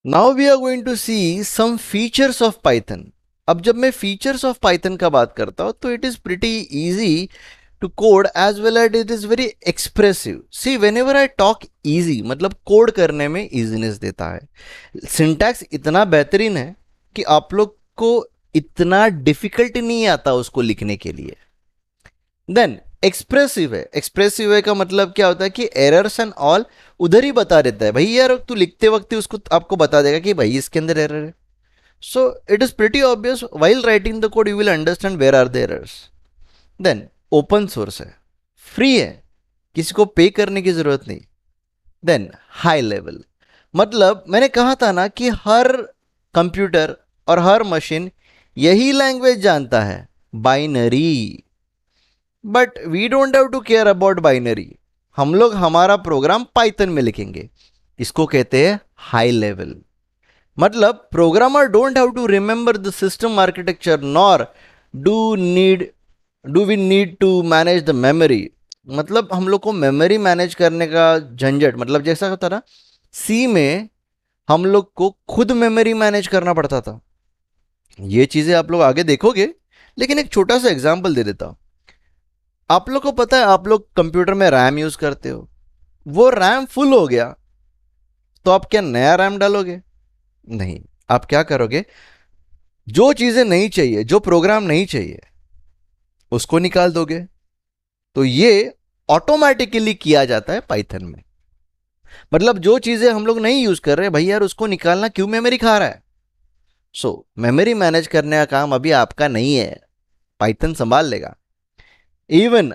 Now we are going to see some features of Python. अब जब मैं features of Python का बात करता हूं तो it is pretty easy to code as well as it is very expressive. See whenever I talk easy मतलब code करने में इजीनेस देता है। सिंटैक्स इतना बेहतरीन है कि आप लोग को इतना डिफिकल्ट नहीं आता उसको लिखने के लिए। देन एक्सप्रेसिव है का मतलब क्या होता है कि एरर्स एंड ऑल उधर ही बता देता है। भाई यार तू लिखते वक्त ही उसको आपको बता देगा कि भाई इसके अंदर एरर है। So it is pretty obvious while writing the code you will understand where are the errors. Then open source है, फ्री है, किसी को पे करने की जरूरत नहीं। देन हाई लेवल मतलब मैंने कहा था ना कि हर कंप्यूटर और हर मशीन यही लैंग्वेज जानता है, binary. But we don't have to care about binary. हम लोग हमारा प्रोग्राम पाइथन में लिखेंगे। इसको कहते हैं हाई लेवल। मतलब programmer don't have to remember the system architecture nor do need do we need to manage the memory. मतलब हम लोग को मेमोरी मैनेज करने का झंझट, मतलब जैसा होता ना सी में हम लोग को खुद मेमोरी मैनेज करना पड़ता था। ये चीजें आप लोग आगे देखोगे, लेकिन एक छोटा सा एग्जांपल दे देता हूं। आप लोग को पता है आप लोग कंप्यूटर में रैम यूज करते हो, वो रैम फुल हो गया तो आप क्या नया रैम डालोगे? नहीं। आप क्या करोगे, जो चीजें नहीं चाहिए, जो प्रोग्राम नहीं चाहिए उसको निकाल दोगे। तो ये ऑटोमेटिकली किया जाता है पाइथन में। मतलब जो चीजें हम लोग नहीं यूज कर रहे भाई यार उसको निकालना क्यों मेमोरी खा रहा है। सो मेमोरी मैनेज करने का काम अभी आपका नहीं है, पाइथन संभाल लेगा। इवन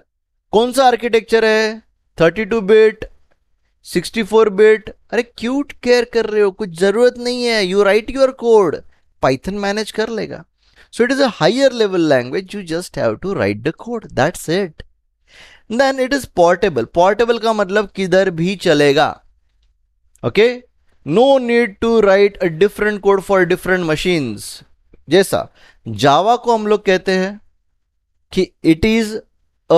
कौन सा आर्किटेक्चर है, 32 बिट, 64 बिट, अरे क्यों केयर कर रहे हो, कुछ जरूरत नहीं है। You write your code, Python manage कर लेगा। So it is a higher level language, you just have to write the code, that's it. Then it is portable. Portable का मतलब किधर भी चलेगा। Okay, no need to write a different code for different machines. जैसा Java को हम लोग कहते हैं कि it is a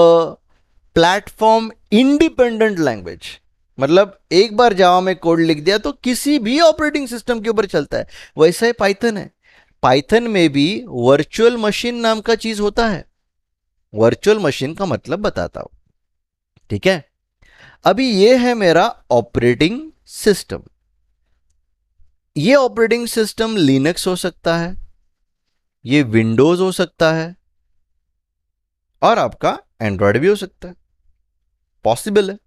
platform independent language. मतलब एक बार जावा में कोड लिख दिया तो किसी भी ऑपरेटिंग सिस्टम के ऊपर चलता है। वैसा ही पाइथन है। पाइथन में भी वर्चुअल मशीन नाम का चीज होता है। वर्चुअल मशीन का मतलब बताता हूं, ठीक है। अभी ये है मेरा ऑपरेटिंग सिस्टम। ये ऑपरेटिंग सिस्टम लिनक्स हो सकता है, ये विंडोज हो सकता है, और आपका एंड्रॉयड भी हो सकता है, पॉसिबल है।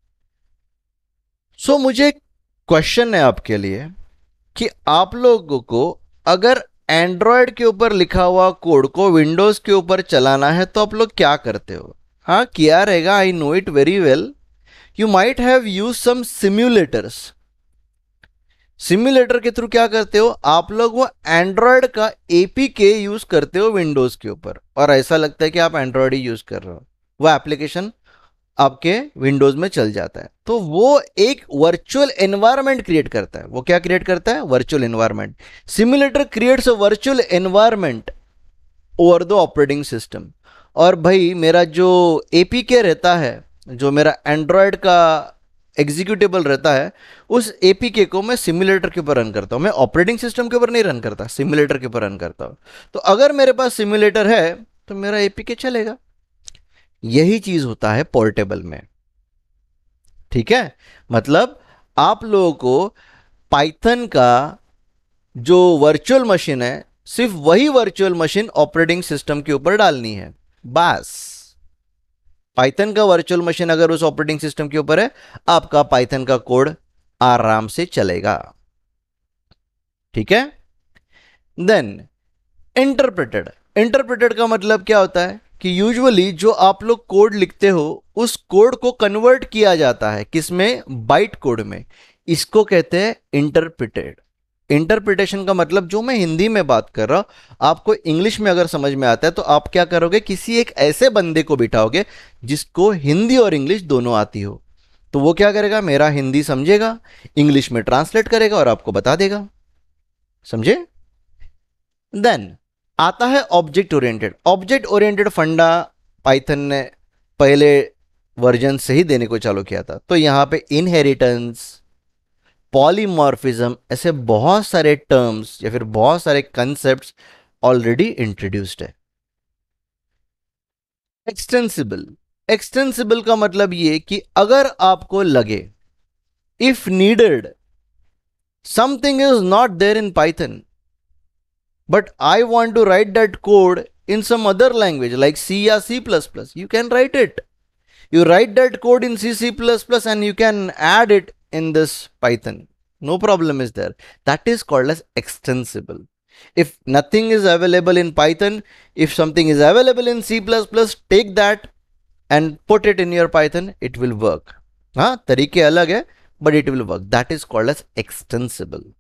सो मुझे क्वेश्चन है आपके लिए कि आप लोगों को अगर एंड्रॉयड के ऊपर लिखा हुआ कोड को विंडोज के ऊपर चलाना है तो आप लोग क्या करते हो? हाँ किया रहेगा, I know it very well. You might have use some simulators. Simulator के थ्रू क्या करते हो आप लोग, वो एंड्रॉयड का एपीके यूज करते हो विंडोज के ऊपर, और ऐसा लगता है कि आप एंड्रॉयड ही यूज कर रहे हो। वो एप्लीकेशन आपके विंडोज में चल जाता है। तो वो एक वर्चुअल एनवायरनमेंट क्रिएट करता है। वो क्या क्रिएट करता है? Virtual environment. Simulator creates a virtual environment over the operating system. और भाई मेरा जो एपीके रहता है, जो मेरा एंड्रॉयड का एग्जीक्यूटेबल रहता है, उस एपीके को मैं सिम्युलेटर के ऊपर रन करता हूं। मैं ऑपरेटिंग सिस्टम के ऊपर नहीं रन करता, सिम्युलेटर के ऊपर रन करता हूं। तो अगर मेरे पास सिम्युलेटर है तो मेरा एपीके चलेगा। यही चीज होता है पोर्टेबल में, ठीक है। मतलब आप लोगों को पाइथन का जो वर्चुअल मशीन है, सिर्फ वही वर्चुअल मशीन ऑपरेटिंग सिस्टम के ऊपर डालनी है, बस। पाइथन का वर्चुअल मशीन अगर उस ऑपरेटिंग सिस्टम के ऊपर है, आपका पाइथन का कोड आराम से चलेगा, ठीक है। Then interpreted. इंटरप्रेटेड का मतलब क्या होता है कि यूजुअली जो आप लोग कोड लिखते हो उस कोड को कन्वर्ट किया जाता है किसमें? बाइट कोड में। इसको कहते हैं इंटरप्रेटेड। इंटरप्रिटेशन का मतलब जो मैं हिंदी में बात कर रहा हूं आपको इंग्लिश में अगर समझ में आता है तो आप क्या करोगे, किसी एक ऐसे बंदे को बिठाओगे जिसको हिंदी और इंग्लिश दोनों आती हो। तो वो क्या करेगा, मेरा हिंदी समझेगा, इंग्लिश में ट्रांसलेट करेगा और आपको बता देगा। समझे? देन आता है ऑब्जेक्ट ओरिएंटेड। ऑब्जेक्ट ओरिएंटेड फंडा पाइथन ने पहले वर्जन से ही देने को चालू किया था। तो यहां पे इनहेरिटेंस, पॉलीमॉर्फिज्म, ऐसे बहुत सारे टर्म्स या फिर बहुत सारे कंसेप्ट्स ऑलरेडी इंट्रोड्यूस्ड है। एक्सटेंसिबल, एक्सटेंसिबल का मतलब ये कि अगर आपको लगे, if needed, something is not there in Python but I want to write that code in some other language like C or C++, you can write it. You write that code in C, C++ and you can add it in this Python. No problem is there. That is called as extensible. If nothing is available in Python, if something is available in C++, take that and put it in your Python, it will work. हाँ, तरीके अलग है, but it will work. That is called as extensible.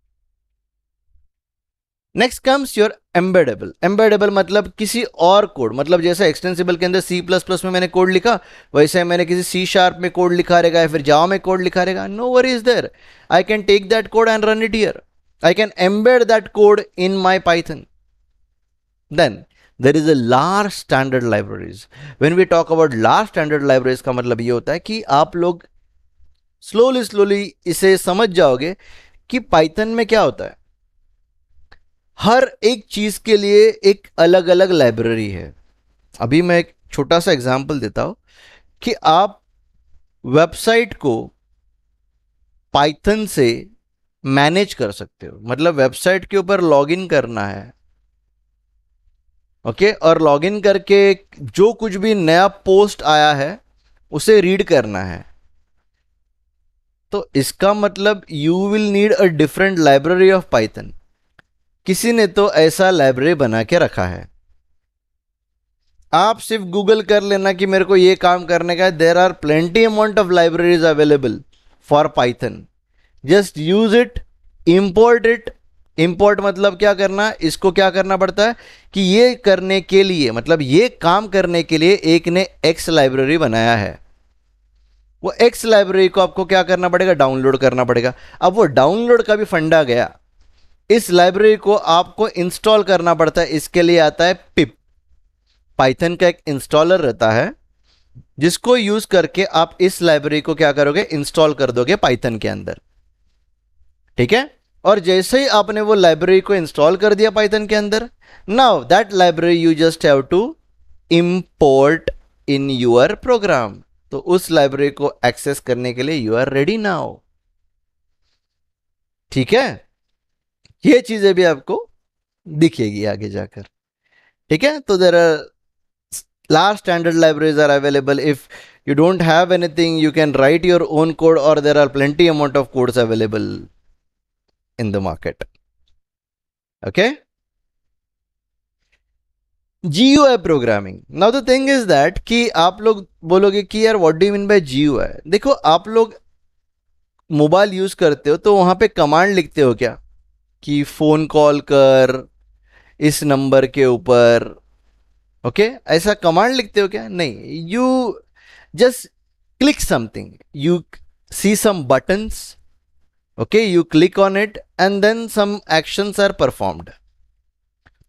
Next comes your embeddable. Embeddable मतलब किसी और code, मतलब जैसे extensible के अंदर सी प्लस प्लस में मैंने कोड लिखा, वैसे मैंने किसी सी शार्प में कोड लिखा रहेगा या फिर जावा में कोड लिखा रहेगा। No worry is there, I can take that code and run it here, I can embed that code in my Python. Then there is a large standard libraries. When we talk about large standard libraries का मतलब ये होता है कि आप लोग slowly इसे समझ जाओगे कि पाइथन में क्या होता है। हर एक चीज के लिए एक अलग अलग लाइब्रेरी है। अभी मैं एक छोटा सा एग्जांपल देता हूं कि आप वेबसाइट को पाइथन से मैनेज कर सकते हो, मतलब वेबसाइट के ऊपर लॉगिन करना है, ओके, और लॉगिन करके जो कुछ भी नया पोस्ट आया है उसे रीड करना है। तो इसका मतलब you will need a different library of Python. किसी ने तो ऐसा लाइब्रेरी बना के रखा है। आप सिर्फ गूगल कर लेना कि मेरे को ये काम करने का है, there are plenty amount of libraries available for Python. Just use it, import it. Import मतलब क्या करना, इसको क्या करना पड़ता है कि ये करने के लिए, मतलब ये काम करने के लिए एक ने एक्स लाइब्रेरी बनाया है, वो एक्स लाइब्रेरी को आपको क्या करना पड़ेगा, डाउनलोड करना पड़ेगा। अब वो डाउनलोड का भी फंडा गया, इस लाइब्रेरी को आपको इंस्टॉल करना पड़ता है। इसके लिए आता है पिप, पाइथन का एक इंस्टॉलर रहता है जिसको यूज करके आप इस लाइब्रेरी को क्या करोगे, इंस्टॉल कर दोगे पाइथन के अंदर, ठीक है। और जैसे ही आपने वो लाइब्रेरी को इंस्टॉल कर दिया पाइथन के अंदर, now that library you just have to import in your program. तो उस लाइब्रेरी को एक्सेस करने के लिए यू आर रेडी नाउ, ठीक है। ये चीजें भी आपको दिखेगी आगे जाकर, ठीक है। तो there are large standard libraries are available. If you don't have anything, you can write your own code, or there are plenty amount of codes available in the market. Okay, GUI programming. Now the thing is that कि आप लोग बोलोगे कि यार what do you mean by GUI? देखो, आप लोग mobile use करते हो तो वहां पे कमांड लिखते हो क्या कि फोन कॉल कर इस नंबर के ऊपर, ओके, ऐसा कमांड लिखते हो क्या? नहीं, you just click something, you see some buttons, okay, you click on it and then some actions are performed.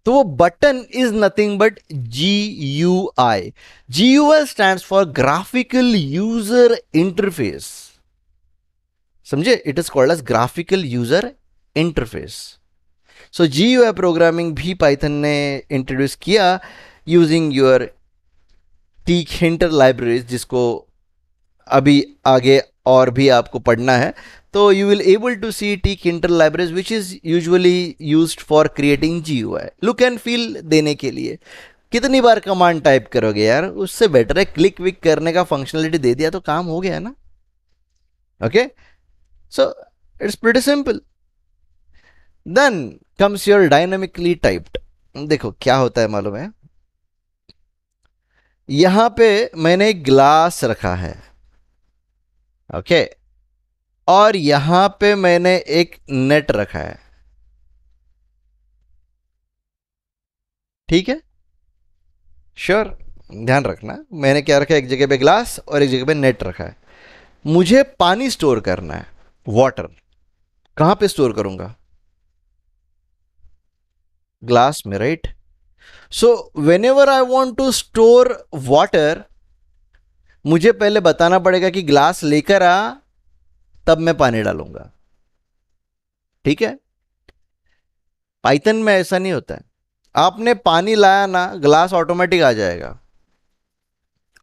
तो वो button is nothing but GUI. GUI stands for graphical user interface, समझे? It is called as graphical user interface. So GUI programming भी Python ने introduce किया using your Tkinter libraries, जिसको अभी आगे और भी आपको पढ़ना है। तो you will able to C Tkinter libraries which is usually used for creating GUI, look and feel देने के लिए। कितनी बार कमांड टाइप करोगे यार, उससे बेटर है क्लिक विक करने का फंक्शनलिटी दे दिया तो काम हो गया ना। Okay, so it's pretty simple. Then comes your dynamically typed. देखो क्या होता है मालूम है, यहां पे मैंने एक ग्लास रखा है, ओके, और यहां पे मैंने एक नेट रखा है, ठीक है। श्योर, ध्यान रखना, मैंने क्या रखा है, एक जगह पे ग्लास और एक जगह पे नेट रखा है। मुझे पानी स्टोर करना है, वाटर, कहां पे स्टोर करूंगा? ग्लास में, right. So whenever I want to store water, मुझे पहले बताना पड़ेगा कि ग्लास लेकर आ, तब मैं पानी डालूंगा। ठीक है, पाइथन में ऐसा नहीं होता है। आपने पानी लाया ना, ग्लास ऑटोमेटिक आ जाएगा,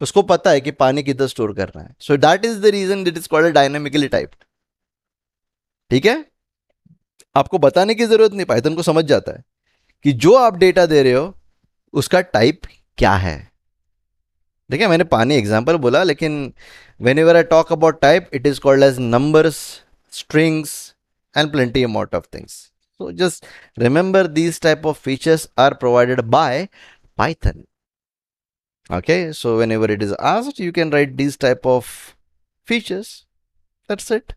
उसको पता है कि पानी किधर स्टोर करना है। So that is the reason it is called dynamically typed. ठीक है, आपको बताने की जरूरत नहीं, पाइथन को समझ जाता है कि जो आप डेटा दे रहे हो उसका टाइप क्या है। देखिए, मैंने पानी एग्जांपल बोला, लेकिन whenever I talk about type it is called as numbers, strings and plenty amount of things. So just remember these type of features are provided by Python. Okay, so whenever it is asked, you can write these type of features. That's it.